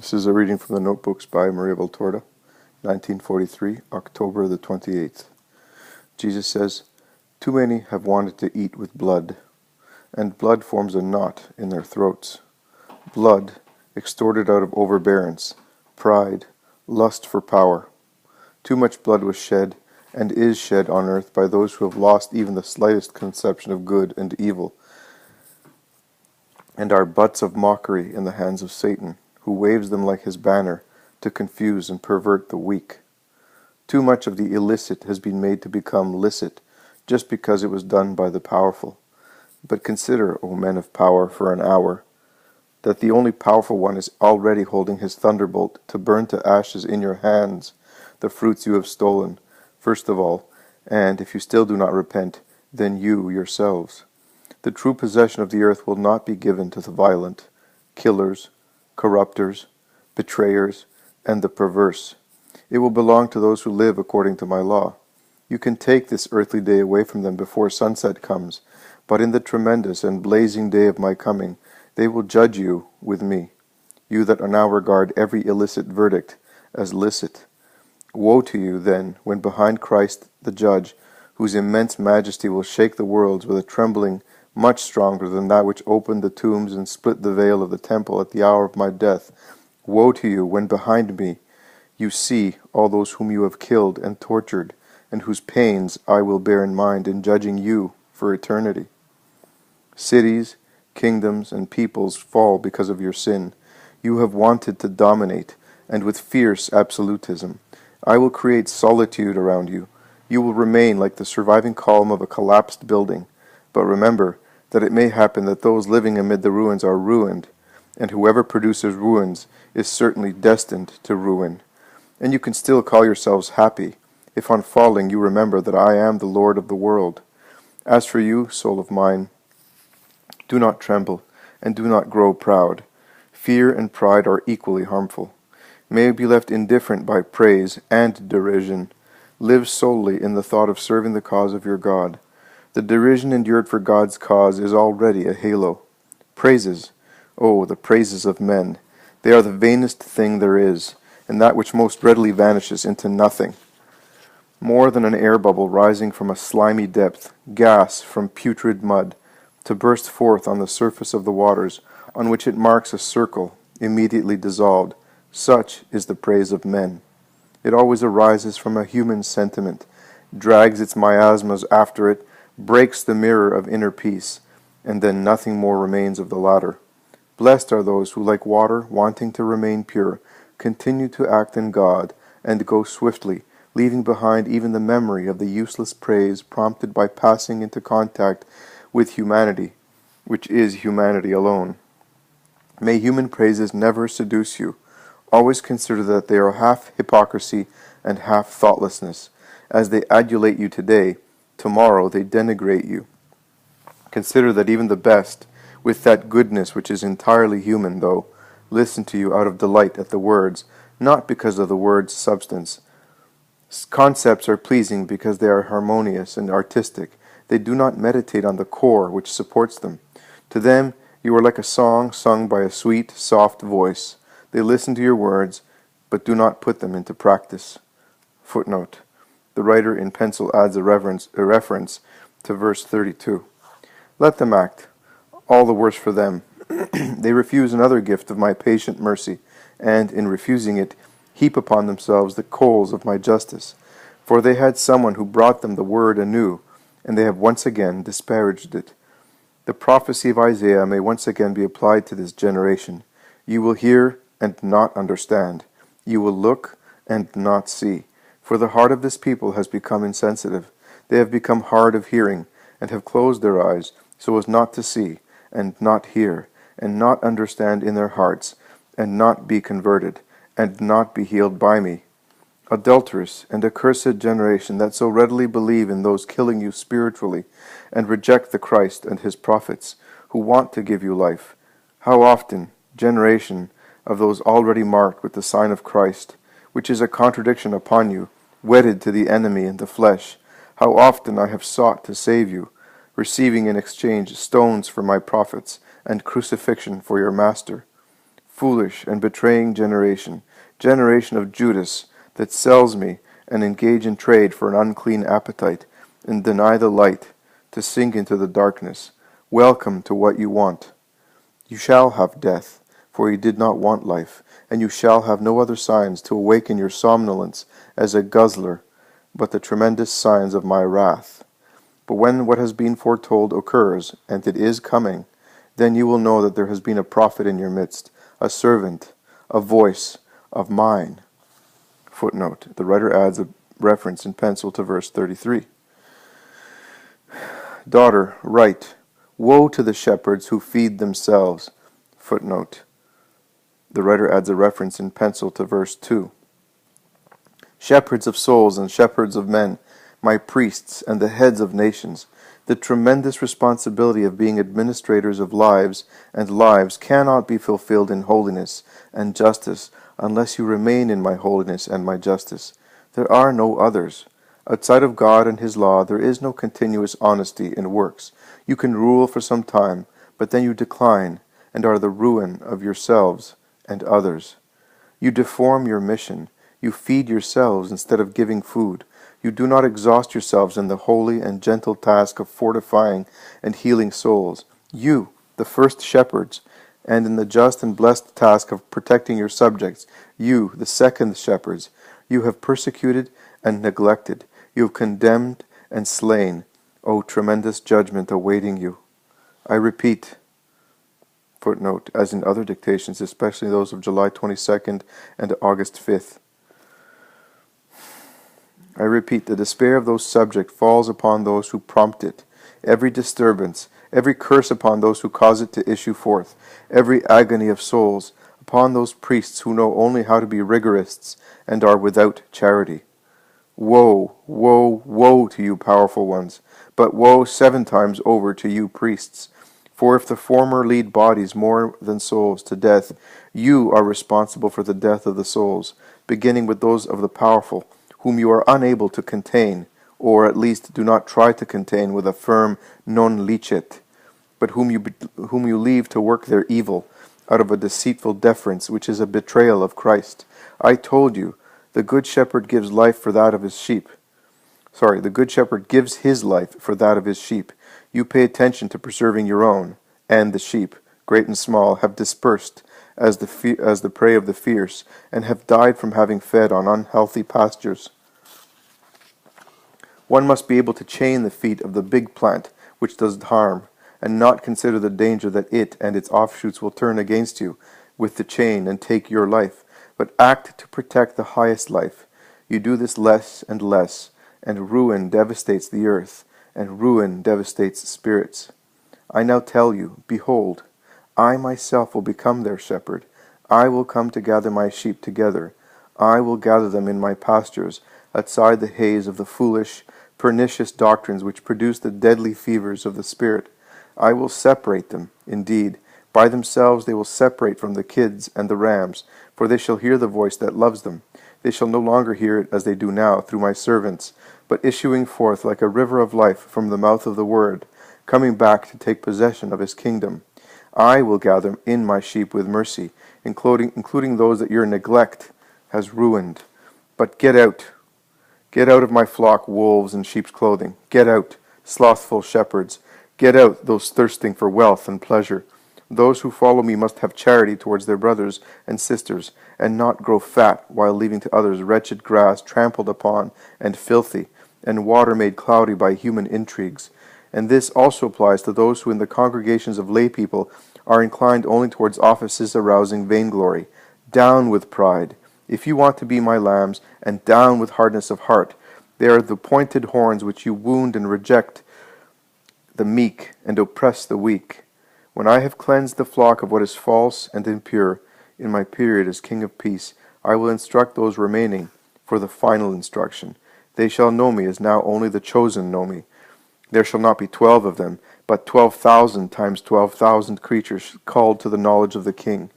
This is a reading from the Notebooks by Maria Valtorta, 1943, October the 28th. Jesus says, "Too many have wanted to eat with blood, and blood forms a knot in their throats. Blood, extorted out of overbearance, pride, lust for power. Too much blood was shed, and is shed on earth by those who have lost even the slightest conception of good and evil, and are butts of mockery in the hands of Satan, who waves them like his banner to confuse and pervert the weak. Too much of the illicit has been made to become licit, just because it was done by the powerful. But consider, O men of power, for an hour, that the only powerful one is already holding his thunderbolt to burn to ashes in your hands the fruits you have stolen, first of all, and if you still do not repent, then you yourselves. The true possession of the earth will not be given to the violent, killers, corrupters, betrayers, and the perverse. It will belong to those who live according to my law. You can take this earthly day away from them before sunset comes, but in the tremendous and blazing day of my coming, they will judge you with me, you that now regard every illicit verdict as licit. Woe to you, then, when behind Christ the Judge, whose immense majesty will shake the worlds with a trembling much stronger than that which opened the tombs and split the veil of the temple at the hour of my death. Woe to you, when behind me you see all those whom you have killed and tortured, and whose pains I will bear in mind in judging you for eternity. Cities, kingdoms, and peoples fall because of your sin. You have wanted to dominate, and with fierce absolutism. I will create solitude around you. You will remain like the surviving column of a collapsed building. But remember that it may happen that those living amid the ruins are ruined, and whoever produces ruins is certainly destined to ruin. And you can still call yourselves happy, if on falling you remember that I am the Lord of the world. As for you, soul of mine, do not tremble, and do not grow proud. Fear and pride are equally harmful. May you be left indifferent by praise and derision. Live solely in the thought of serving the cause of your God. The derision endured for God's cause is already a halo. Praises, oh, the praises of men, they are the vainest thing there is, and that which most readily vanishes into nothing. More than an air bubble rising from a slimy depth, gas from putrid mud, to burst forth on the surface of the waters, on which it marks a circle, immediately dissolved, such is the praise of men. It always arises from a human sentiment, drags its miasmas after it, breaks the mirror of inner peace, and then nothing more remains of the latter. Blessed are those who, like water, wanting to remain pure, continue to act in God, and go swiftly, leaving behind even the memory of the useless praise prompted by passing into contact with humanity, which is humanity alone. May human praises never seduce you. Always consider that they are half hypocrisy and half thoughtlessness. As they adulate you today, tomorrow they denigrate you. Consider that even the best, with that goodness which is entirely human, though, listen to you out of delight at the words, not because of the words' substance. Concepts are pleasing because they are harmonious and artistic. They do not meditate on the core which supports them. To them you are like a song sung by a sweet, soft voice. They listen to your words, but do not put them into practice. Footnote. The writer in pencil adds a reference to verse 32. Let them act, all the worse for them. They refuse another gift of my patient mercy, and in refusing it, heap upon themselves the coals of my justice. For they had someone who brought them the word anew, and they have once again disparaged it. The prophecy of Isaiah may once again be applied to this generation. You will hear and not understand. You will look and not see. For the heart of this people has become insensitive. They have become hard of hearing, and have closed their eyes, so as not to see, and not hear, and not understand in their hearts, and not be converted, and not be healed by me. Adulterous and accursed generation that so readily believe in those killing you spiritually, and reject the Christ and his prophets, who want to give you life. How often, generation of those already marked with the sign of Christ, which is a contradiction upon you, wedded to the enemy in the flesh, how often I have sought to save you, receiving in exchange stones for my prophets, and crucifixion for your master. foolish and betraying generation, generation of Judas, that sells me and engage in trade for an unclean appetite, and deny the light, to sink into the darkness. Welcome to what you want. You shall have death, for you did not want life, and you shall have no other signs to awaken your somnolence as a guzzler, but the tremendous signs of my wrath. But when what has been foretold occurs, and it is coming, then you will know that there has been a prophet in your midst, a servant, a voice of mine. Footnote. The writer adds a reference in pencil to verse 33. Daughter, write, woe to the shepherds who feed themselves. Footnote. The writer adds a reference in pencil to verse 2. Shepherds of souls and shepherds of men, my priests and the heads of nations, the tremendous responsibility of being administrators of lives and lives cannot be fulfilled in holiness and justice unless you remain in my holiness and my justice. There are no others. Outside of God and His law, there is no continuous honesty in works. You can rule for some time, but then you decline and are the ruin of yourselves and others. You deform your mission. You feed yourselves instead of giving food. You do not exhaust yourselves in the holy and gentle task of fortifying and healing souls. You, the first shepherds, and in the just and blessed task of protecting your subjects. You, the second shepherds, you have persecuted and neglected. You have condemned and slain. O tremendous judgment awaiting you. I repeat, footnote, as in other dictations, especially those of July 22nd and August 5th. I repeat, the despair of those subject falls upon those who prompt it. Every disturbance, every curse upon those who cause it to issue forth, every agony of souls upon those priests who know only how to be rigorists and are without charity. Woe, woe, woe to you powerful ones, but woe 7 times over to you priests. For if the former lead bodies more than souls to death, you are responsible for the death of the souls, beginning with those of the powerful, whom you are unable to contain, or at least do not try to contain with a firm non licet, but whom you leave to work their evil, out of a deceitful deference, which is a betrayal of Christ. I told you, the good shepherd gives life for that of his sheep. The good shepherd gives his life for that of his sheep. You pay attention to preserving your own, and the sheep, great and small, have dispersed as the prey of the fierce, and have died from having fed on unhealthy pastures. One must be able to chain the feet of the big plant which does harm, and not consider the danger that it and its offshoots will turn against you with the chain and take your life, but act to protect the highest life. You do this less, and ruin devastates the earth, and ruin devastates spirits. I now tell you, behold, I myself will become their shepherd. I will come to gather my sheep together. I will gather them in my pastures, outside the haze of the foolish, pernicious doctrines which produce the deadly fevers of the spirit. I will separate them, indeed. By themselves they will separate from the kids and the rams, for they shall hear the voice that loves them. They shall no longer hear it as they do now through my servants, but issuing forth like a river of life from the mouth of the word, coming back to take possession of his kingdom. I will gather in my sheep with mercy, including those that your neglect has ruined. But get out of my flock, wolves in sheep's clothing. Get out, slothful shepherds. Get out, those thirsting for wealth and pleasure. Those who follow me must have charity towards their brothers and sisters, and not grow fat while leaving to others wretched grass trampled upon and filthy, and water made cloudy by human intrigues. And this also applies to those who in the congregations of lay people are inclined only towards offices arousing vainglory. Down with pride, if you want to be my lambs, and down with hardness of heart. They are the pointed horns which you wound and reject the meek, and oppress the weak. When I have cleansed the flock of what is false and impure, in my period as King of Peace, I will instruct those remaining for the final instruction. They shall know me as now only the chosen know me. There shall not be 12 of them, but 12,000 times 12,000 creatures called to the knowledge of the King.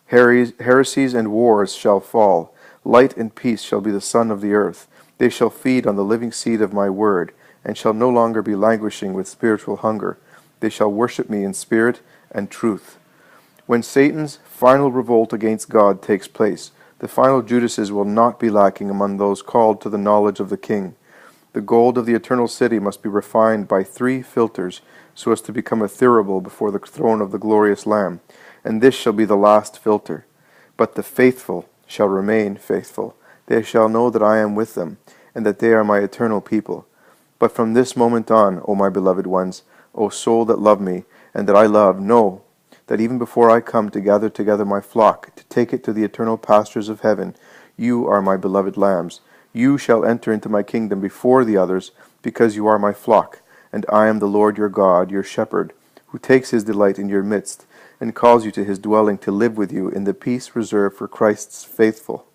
Heresies and wars shall fall. Light and peace shall be the sun of the earth. They shall feed on the living seed of my word, and shall no longer be languishing with spiritual hunger. They shall worship me in spirit and truth. When Satan's final revolt against God takes place, the final Judases will not be lacking among those called to the knowledge of the King. The gold of the eternal city must be refined by 3 filters, so as to become ethereal before the throne of the glorious Lamb, and this shall be the last filter. But the faithful shall remain faithful. They shall know that I am with them, and that they are my eternal people. But from this moment on, O my beloved ones, O soul that love me, and that I love, know that even before I come to gather together my flock, to take it to the eternal pastures of heaven, you are my beloved lambs. You shall enter into my kingdom before the others, because you are my flock, and I am the Lord your God, your shepherd, who takes his delight in your midst, and calls you to his dwelling to live with you in the peace reserved for Christ's faithful.